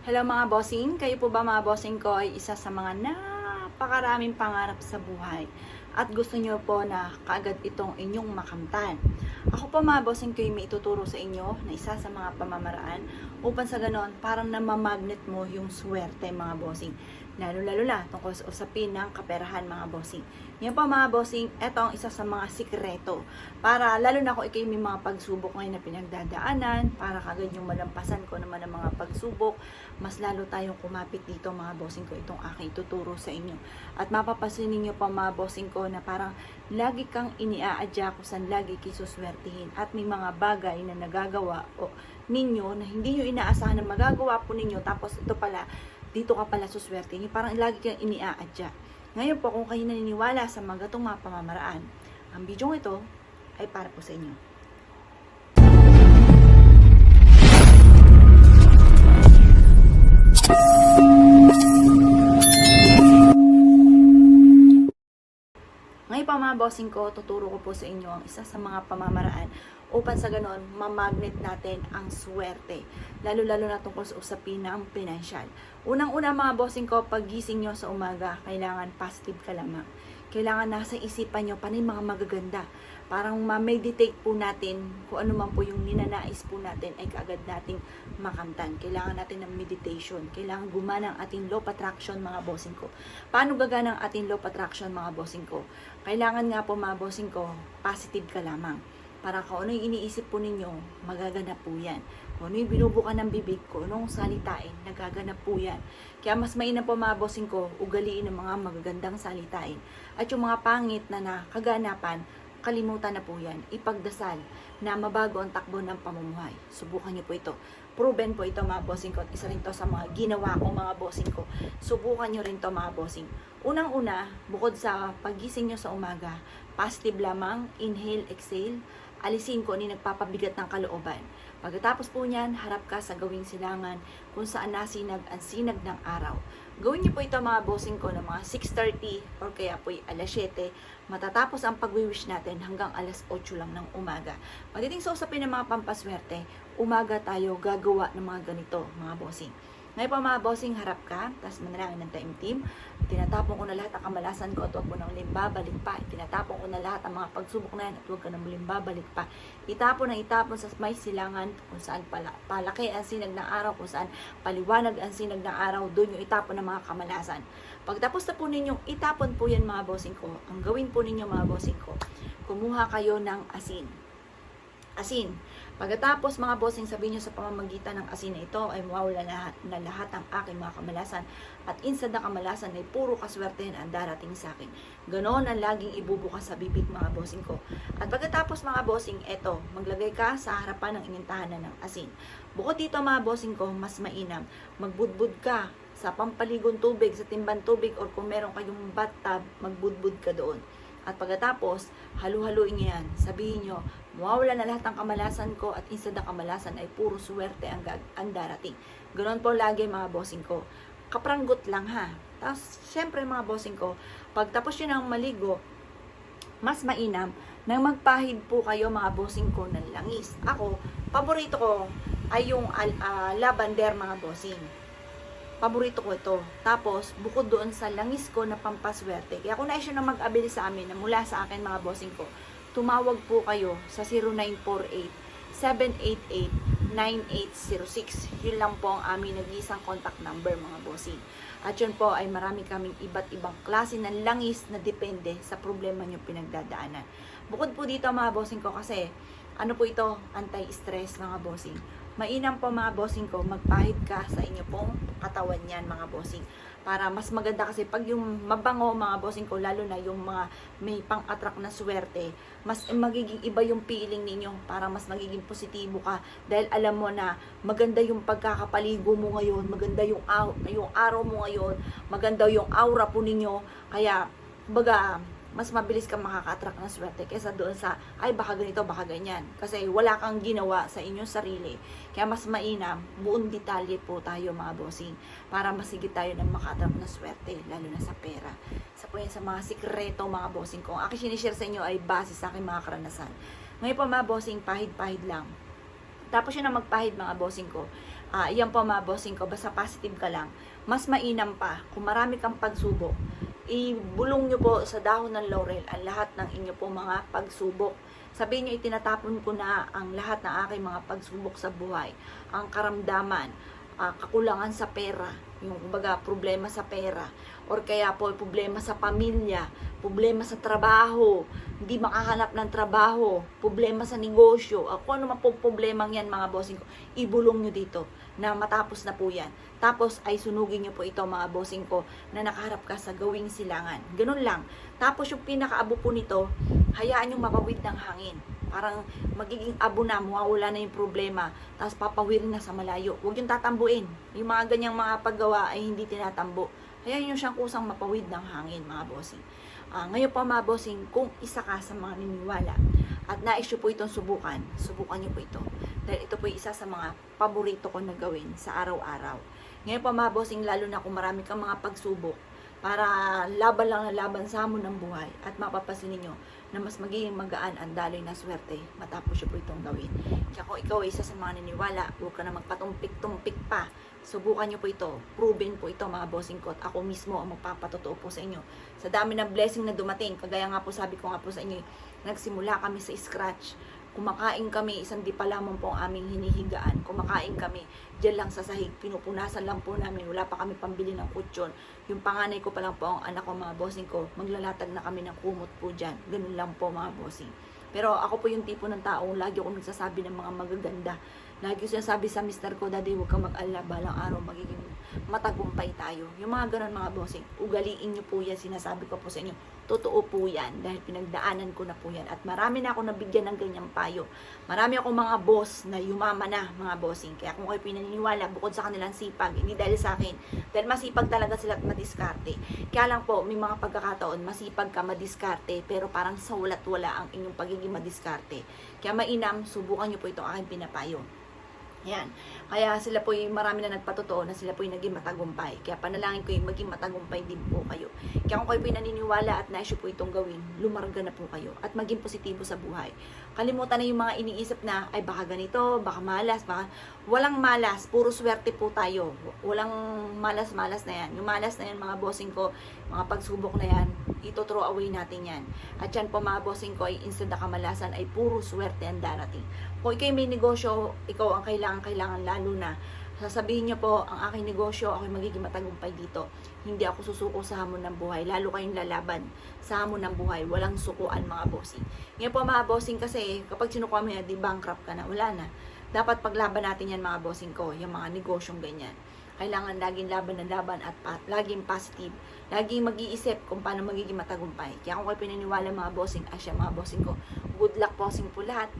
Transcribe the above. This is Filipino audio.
Hello mga bossing, kayo po ba mga bossing ko ay isa sa mga napakaraming pangarap sa buhay at gusto nyo po na kaagad itong inyong makamtan. Ako po mga bossing ko ay may ituturo sa inyo na isa sa mga pamamaraan upang sa ganon parang namamagnet mo yung swerte mga bossing. Lalo na tungkol sa usapin ng kaperahan mga bossing. Yan po mga bossing, ito ang isa sa mga sikreto. Para lalo na kung ikaw may mga pagsubok ngayon na pinagdadaanan, para kagad yung malampasan ko naman ang mga pagsubok, mas lalo tayong kumapit dito mga bossing ko, itong aking tuturo sa inyo. At mapapasin ninyo pa mga bossing ko na parang lagi kang iniaadya kung saan lagi kisuswertihin. At may mga bagay na nagagawa o ninyo na hindi nyo inaasahan na magagawa po ninyo, tapos ito pala, dito ka pala suswertihin. Parang lagi kang iniaadya. Ngayon po, kung kayo naniniwala sa mga gatong mga pamamaraan, ang video ito ay para po sa inyo. Ngayon pa mga bossing ko, tuturo ko po sa inyo ang isa sa mga pamamaraan upang sa ganon, mamagnet natin ang swerte. Lalo na tungkol sa usapin ng pinansyal. Unang-una mga bossing ko, paggising nyo sa umaga, kailangan positive ka lamang. Kailangan nasa isipan nyo pa yung mga magaganda. Parang ma-meditate po natin kung ano man po yung ninanais po natin ay kaagad nating makamtan. Kailangan natin ng meditation. Kailangan gumana ang ating law of attraction mga bossing ko. Paano gagana ang ating law of attraction mga bossing ko? Kailangan nga po mga bossing ko, positive ka lamang. Para kung ano yung iniisip po ninyo, magaganap po yan. Kung ano yung binubukan ng bibig ko, anong salitain, nagaganap po yan. Kaya mas mainam po mga bossing ko, ugaliin ng mga magagandang salitain. At yung mga pangit na nakaganapan, kalimutan na po yan. Ipagdasal na mabago ang takbo ng pamumuhay. Subukan niyo po ito. Proven po ito mga bossing ko. At isa rin to sa mga ginawa ko mga bossing ko. Subukan niyo rin to mga bossing. Unang-una, bukod sa pagising niyo sa umaga, positive lamang, inhale, exhale, alisin ko ni nagpapabigat ng kalooban. Pagkatapos po niyan, harap ka sa gawing silangan kung saan nasinag ang sinag ng araw. Gawin niyo po ito mga bossing ko ng mga 6:30 or kaya po alas 7. Matatapos ang pag-wish natin hanggang alas 8 lang ng umaga. Pagdating sa usapin ng mga pampaswerte, umaga tayo gagawa ng mga ganito mga bossing. Ngayon pa mga bossing, harap ka, tapos manalangin ng taimtim. Tinatapon ko na lahat ang kamalasan ko at huwag mo nang muling babalik pa. Tinatapon ko na lahat ang mga pagsubok na yan at huwag ka nang muling babalik pa. Itapon ang itapon sa may silangan kung saan palaki ang sinag ng araw, kung saan paliwanag ang sinag ng araw, doon yung itapon ng mga kamalasan. Pagtapos na po ninyong itapon po yan mga bossing ko, ang gawin po ninyo mga bossing ko, kumuha kayo ng asin. Pagkatapos mga bossing, sabihin nyo sa pamamagitan ng asin na ito ay mawawala na lahat ang aking mga kamalasan at instant na kamalasan ay puro kaswertehan ang darating sa akin. Ganon ang laging ibubukas sa bibig mga bossing ko. At pagkatapos mga bossing, eto, maglagay ka sa harapan ng inintahanan ng asin. Bukod dito mga bossing ko, mas mainam, magbudbud ka sa pampaligong tubig, sa timban tubig, or kung meron kayong bathtub, magbudbud ka doon. At pagkatapos, halu-haluin nyo yan. Sabihin nyo, mawawala na lahat ng kamalasan ko at instant na kamalasan ay puro swerte ang darating. Ganon po lagi mga bossing ko. Kapranggot lang ha. Tapos, syempre mga bossing ko, pagtapos nyo ng maligo, mas mainam nang magpahid po kayo mga bossing ko ng langis. Ako, paborito ko ay yung lavender mga bossing. Paborito ko ito. Tapos, bukod doon sa langis ko na pampaswerte. Kaya kung nais nyo na mag-abili sa amin na mula sa akin mga bossing ko, tumawag po kayo sa 0948-788-9806. Yun lang po ang aming nag-iisang contact number mga bossing. At yun po ay marami kaming iba't ibang klase ng langis na depende sa problema nyo pinagdadaanan. Bukod po dito mga bossing ko kasi, ano po ito? Anti-stress mga bossing. Mainam po mga bossing ko, magpahid ka sa inyo pong katawan yan mga bossing. Para mas maganda kasi pag yung mabango mga bossing ko, lalo na yung mga may pang-attract na swerte, mas magiging iba yung feeling ninyo. Para mas magiging positibo ka. Dahil alam mo na maganda yung pagkakapaligo mo ngayon, maganda yung araw mo ngayon, maganda yung aura po ninyo. Kaya, baga, mas mabilis kang makaka-attract ng swerte kaysa doon sa, ay baka ganito, baka ganyan. Kasi wala kang ginawa sa inyong sarili. Kaya mas mainam, buong detalye po tayo mga bossing, para masigit tayo ng maka-attract ng swerte, lalo na sa pera. Sa po yan sa mga sikreto mga bossing ko. Ang aking sinishare sa inyo ay base sa aking mga karanasan. Ngayon po mga bossing, pahid-pahid lang. Tapos yun ang magpahid mga bossing ko. Yan po mga bossing ko, basta positive ka lang. Mas mainam pa, kung marami kang pagsubok, ibulong nyo po sa dahon ng laurel ang lahat ng inyo po mga pagsubok. Sabihin nyo, itinatapon ko na ang lahat ng aking mga pagsubok sa buhay, ang karamdaman, kakulangan sa pera, yung kumbaga problema sa pera, or kaya po problema sa pamilya, problema sa trabaho, hindi makahanap ng trabaho, problema sa negosyo, kung ano man po problemang yan mga bossing ko, ibulong nyo dito na matapos na po yan. Tapos ay sunugin nyo po ito mga bossing ko na nakaharap ka sa gawing silangan. Ganun lang. Tapos yung pinakaabo po nito, hayaan yung mapawid ng hangin. Parang magiging abo na, mawawala na yung problema, tapos papawirin na sa malayo. Huwag yung tatambuin. Yung mga ganyang mga paggawa ay hindi tinatambo. Hayaan nyo siyang kusang mapawid ng hangin mga bossing. Ngayon po mga bossing, kung isa ka sa mga niniwala at nais nyo po itong subukan nyo po ito. Dahil ito po isa sa mga paborito ko na gawin sa araw-araw. Ngayon po mga bossing, lalo na kung marami kang mga pagsubok, para laban lang na laban sa hamon ng buhay at mapapasin ninyo na mas magiging magaan ang daloy na swerte matapos nyo po itong gawin. Kaya kung ikaw ay isa sa mga niniwala, huwag ka na magpatumpik-tumpik pa. Subukan nyo po ito. Proven po ito mga bossing ko at ako mismo ang magpapatotoo po sa inyo. Sa dami ng blessing na dumating, kagaya nga po sabi ko nga po sa inyo, nagsimula kami sa scratch. Kumakain kami, isang di pa lamang po ang aming hinihigaan. Kumakain kami, dyan lang sa sahig, pinupunasan lang po namin, wala pa kami pambili ng kutsyon. Yung panganay ko pa lang po, ang anak ko mga bossing ko, maglalatag na kami ng kumot po dyan. Ganun lang po mga bossing. Pero ako po yung tipo ng taong lagi ako nagsasabi ng mga magaganda. Lagi ko sinasabi sa mister ko, Daddy, huwag kang mag-alala, balang araw magiging matagumpay tayo. Yung mga ganun mga bossing, ugaliin nyo po yan, sinasabi ko po sa inyo. Totoo po yan, dahil pinagdaanan ko na po yan. At marami na ako nabigyan ng ganyang payo. Marami akong mga boss na yumaman na mga bossing. Kaya kung kayo pinaniniwala, bukod sa kanilang sipag, hindi dahil sa akin, dahil masipag talaga sila at madiskarte. Kaya lang po, may mga pagkakataon, masipag ka, madiskarte, pero parang sa walat-wala ang inyong pagiging madiskarte. Kaya mainam, subukan nyo po ito aking pinapayo. Yan. Kaya sila po yung marami na nagpatotoo na sila po yung naging matagumpay. Kaya panalangin ko yung maging matagumpay din po kayo. Kaya kung kayo po yung naniniwala at nais po itong gawin, lumarga na po kayo at maging positibo sa buhay. Kalimutan na yung mga iniisip na, ay baka ganito, baka malas, baka walang malas, puro swerte po tayo. Walang malas-malas na yan. Yung malas na yan mga bossing ko, mga pagsubok na yan, ito-throw away natin yan. At yan po mga bossing ko ay instead na kamalasan ay puro swerte ang darating. Kung ikaw may negosyo, ikaw ang kailangan lalo na. Sasabihin niyo po, ang aking negosyo, ako magiging matagumpay dito. Hindi ako susuko sa hamon ng buhay. Lalo kayong lalaban sa hamon ng buhay. Walang sukuan mga bossing. Ngayon po mga bossing kasi, kapag sinukuha mo yan, di bankrupt ka na, wala na. Dapat paglaban natin yan mga bossing ko, yung mga negosyong ganyan. Kailangan laging laban ng laban at laging positive. Laging mag-iisip kung paano magiging matagumpay. Kaya kung kayo pinaniwala mga bossing, asya mga bossing ko, good luck bossing po lahat.